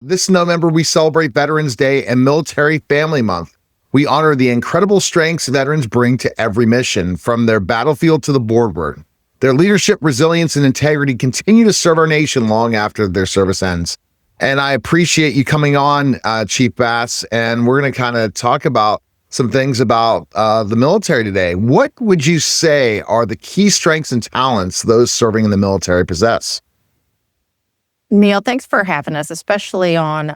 This November, we celebrate Veterans Day and Military Family Month. We honor the incredible strengths veterans bring to every mission, from their battlefield to the boardroom. Their leadership, resilience, and integrity continue to serve our nation long after their service ends. And I appreciate you coming on, Chief Bass, and we're going to kind of talk about some things about the military today. What would you say are the key strengths and talents those serving in the military possess? Neil, thanks for having us, especially on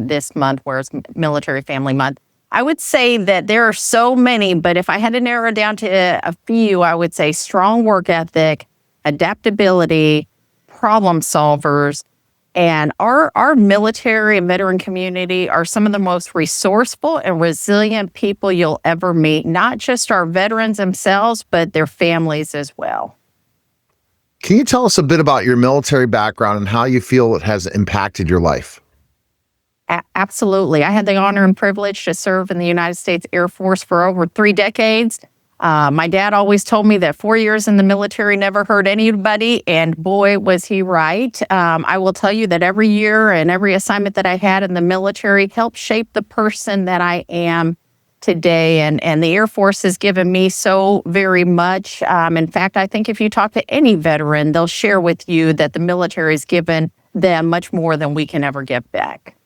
this month where it's Military Family Month. I would say that there are so many, but if I had to narrow it down to a few, I would say strong work ethic, adaptability, problem solvers, and our military and veteran community are some of the most resourceful and resilient people you'll ever meet, not just our veterans themselves, but their families as well. Can you tell us a bit about your military background and how you feel it has impacted your life? Absolutely. I had the honor and privilege to serve in the United States Air Force for over 3 decades. My dad always told me that 4 years in the military never hurt anybody, and boy, was he right. I will tell you that every year and every assignment that I had in the military helped shape the person that I am today, and the Air Force has given me so very much. In fact, I think if you talk to any veteran, they'll share with you that the military has given them much more than we can ever give back.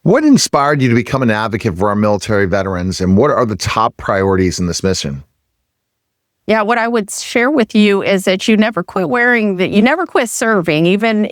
What inspired you to become an advocate for our military veterans, and what are the top priorities in this mission? Yeah, what I would share with you is that you never quit you never quit serving, even,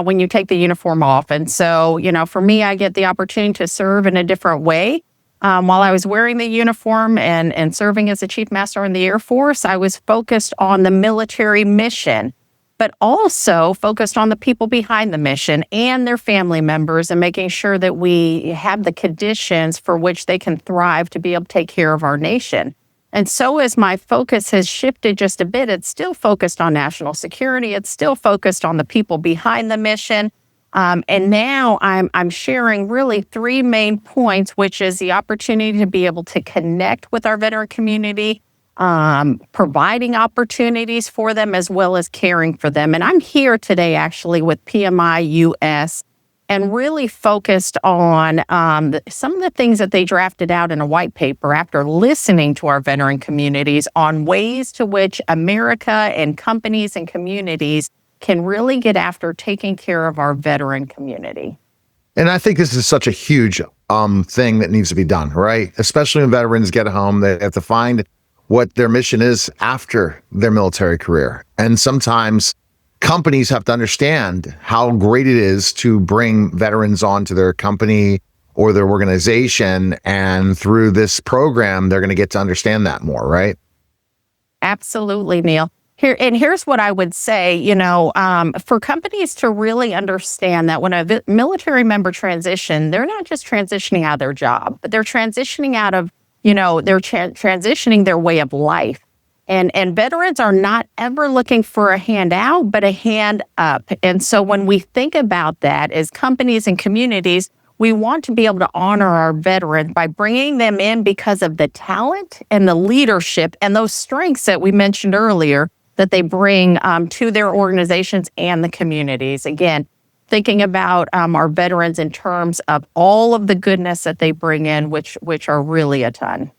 when you take the uniform off. And so, for me, I get the opportunity to serve in a different way. While I was wearing the uniform and serving as a chief master in the Air Force, I was focused on the military mission, but also focused on the people behind the mission and their family members, and making sure that we have the conditions for which they can thrive to be able to take care of our nation. And so as my focus has shifted just a bit, it's still focused on national security. It's still focused on the people behind the mission. And now I'm sharing really 3 main points, which is the opportunity to be able to connect with our veteran community, providing opportunities for them, as well as caring for them. And I'm here today actually with PMI US, and really focused on some of the things that they drafted out in a white paper after listening to our veteran communities on ways to which America and companies and communities can really get after taking care of our veteran community. And I think this is such a huge thing that needs to be done, right? Especially when veterans get home, they have to find what their mission is after their military career. And sometimes companies have to understand how great it is to bring veterans onto their company or their organization. And through this program, they're going to get to understand that more, right? Absolutely, Neil. Here's what I would say, for companies to really understand that when a military member transition, they're not just transitioning out of their job, but they're transitioning out of, transitioning their way of life. And veterans are not ever looking for a hand out, but a hand up. And so when we think about that as companies and communities, we want to be able to honor our veterans by bringing them in because of the talent and the leadership and those strengths that we mentioned earlier that they bring to their organizations and the communities. Again, thinking about our veterans in terms of all of the goodness that they bring in, which are really a ton.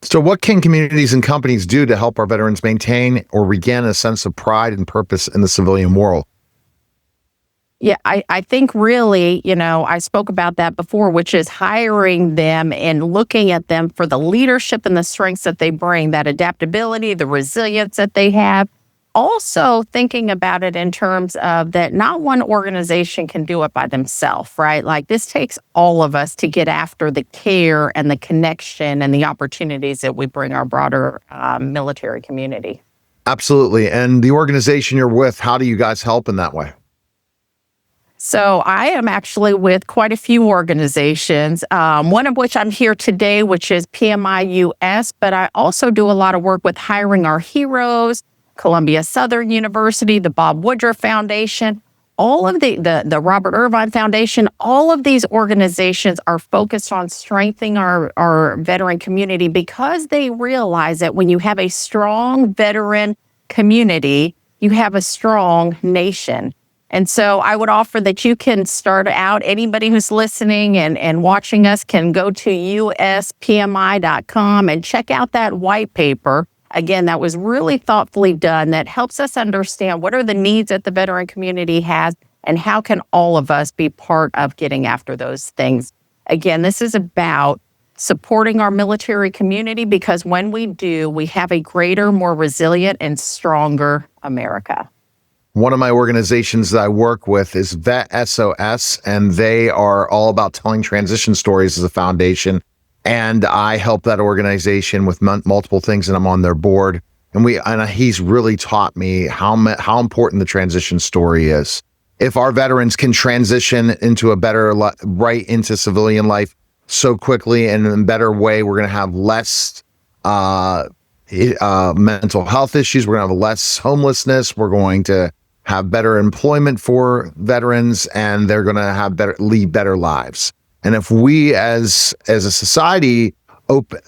So what can communities and companies do to help our veterans maintain or regain a sense of pride and purpose in the civilian world? Yeah, I think really, I spoke about that before, which is hiring them and looking at them for the leadership and the strengths that they bring, that adaptability, the resilience that they have. Also thinking about it in terms of that not one organization can do it by themselves, right? Like this takes all of us to get after the care and the connection and the opportunities that we bring our broader military community. Absolutely. And the organization you're with, how do you guys help in that way? So I am actually with quite a few organizations, one of which I'm here today, which is PMI US, but I also do a lot of work with Hiring Our Heroes, Columbia Southern University, the Bob Woodruff Foundation, all of the Robert Irvine Foundation. All of these organizations are focused on strengthening our veteran community because they realize that when you have a strong veteran community, you have a strong nation. And so I would offer that you can start out, anybody who's listening and watching us can go to uspmi.com and check out that white paper. Again, that was really thoughtfully done that helps us understand what are the needs that the veteran community has and how can all of us be part of getting after those things. Again, this is about supporting our military community because when we do, we have a greater, more resilient, and stronger America. One of my organizations that I work with is Vet SOS, and they are all about telling transition stories as a foundation. And I help that organization with multiple things, and I'm on their board. And he's really taught me how important the transition story is. If our veterans can transition into a better right into civilian life so quickly and in a better way, we're going to have less mental health issues. We're going to have less homelessness. We're going to have better employment for veterans, and they're going to lead better lives. And if we as a society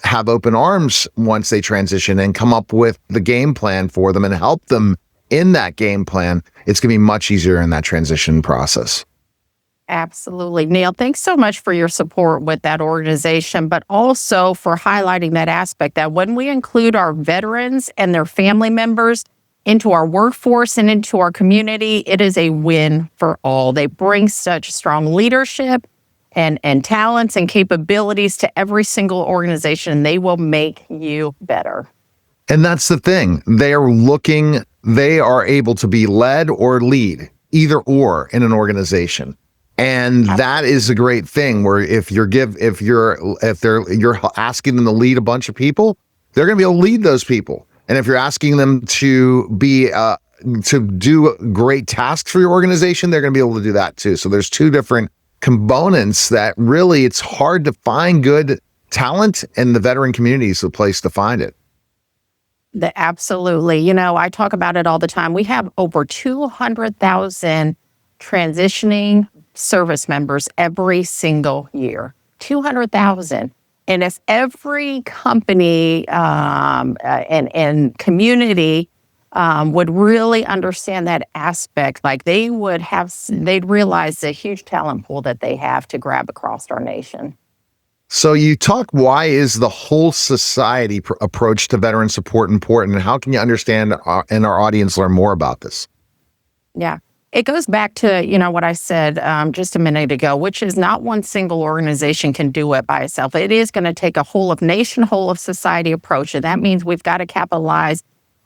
have open arms once they transition and come up with the game plan for them and help them in that game plan, it's going to be much easier in that transition process. Absolutely. Neil, thanks so much for your support with that organization, but also for highlighting that aspect that when we include our veterans and their family members into our workforce and into our community, it is a win for all. They bring such strong leadership and talents and capabilities to every single organization. They will make you better. And that's the thing. They are able to be led or lead, either or in an organization. And that is a great thing where if you're asking them to lead a bunch of people, they're going to be able to lead those people. And if you're asking them to do great tasks for your organization, they're going to be able to do that too. So there's two different components that really it's hard to find good talent, and the veteran community is the place to find it. Absolutely. I talk about it all the time. We have over 200,000 transitioning service members every single year. 200,000. And if every company and community would really understand that aspect, like they'd realize the huge talent pool that they have to grab across our nation. So you talk, why is the whole society approach to veteran support important? And how can you understand and our audience learn more about this? Yeah. It goes back to, what I said just a minute ago, which is not one single organization can do it by itself. It is going to take a whole of nation, whole of society approach. And that means we've got to capitalize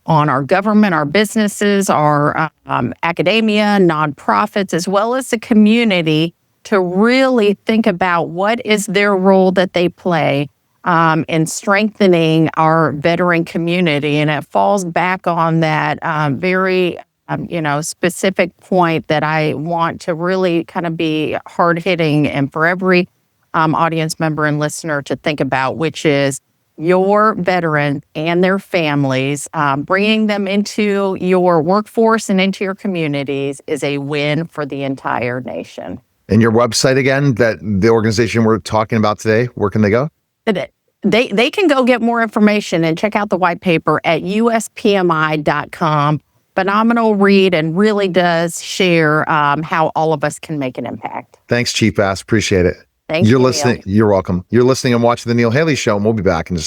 on our government, our businesses, our academia, nonprofits, as well as the community to really think about what is their role that they play in strengthening our veteran community. And it falls back on that very specific point that I want to really kind of be hard hitting and for every audience member and listener to think about, which is your veteran and their families, bringing them into your workforce and into your communities is a win for the entire nation. And your website again, that the organization we're talking about today, where can they go? They can go get more information and check out the white paper at uspmi.com. Phenomenal read and really does share how all of us can make an impact. Thanks, Chief Bass. Appreciate it. Thank you. You're listening. You're welcome. You're listening and watching The Neil Haley Show, and we'll be back in just